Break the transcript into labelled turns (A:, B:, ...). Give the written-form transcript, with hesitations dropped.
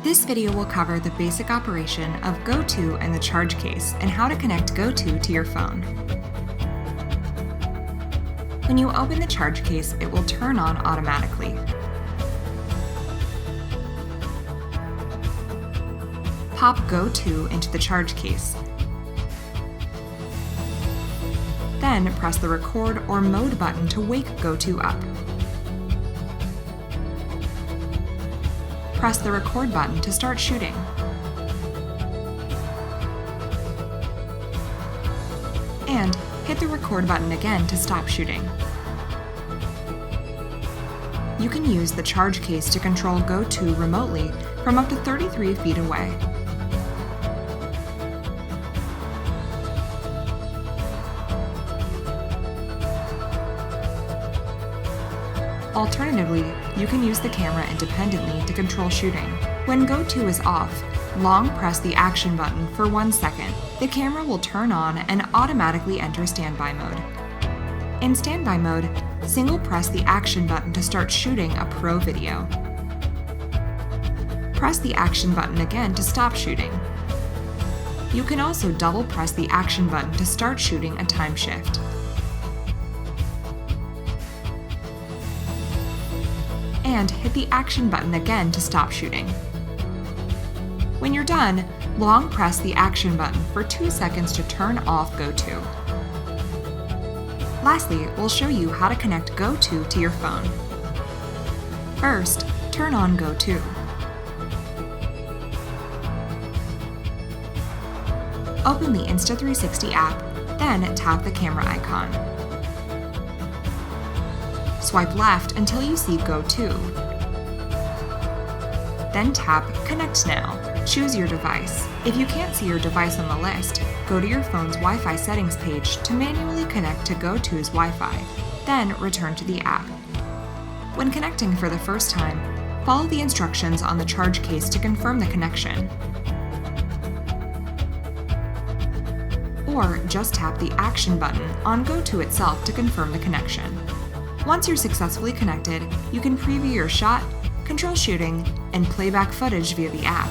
A: This video will cover the basic operation of GoTo and the charge case and how to connect GoTo to your phone. When you open the charge case, it will turn on automatically. Pop GoTo into the charge case. Then press the record or mode button to wake GoTo up. Press the record button to start shooting. And hit the record button again to stop shooting. You can use the charge case to control GoTo remotely from up to 33 feet away. Alternatively, you can use the camera independently to control shooting. When GoTo is off, long press the action button for 1 second. The camera will turn on and automatically enter standby mode. In standby mode, single press the action button to start shooting a pro video. Press the action button again to stop shooting. You can also double press the action button to start shooting a time shift. And hit the action button again to stop shooting. When you're done, long press the action button for 2 seconds to turn off GoTo. Lastly, we'll show you how to connect GoTo to your phone. First, turn on GoTo. Open the Insta360 app, then tap the camera icon. Swipe left until you see GoTo. Then tap Connect Now. Choose your device. If you can't see your device on the list, go to your phone's Wi-Fi settings page to manually connect to GoTo's Wi-Fi, then return to the app. When connecting for the first time, follow the instructions on the charge case to confirm the connection. Or just tap the action button on GoTo itself to confirm the connection. Once you're successfully connected, you can preview your shot, control shooting, and playback footage via the app.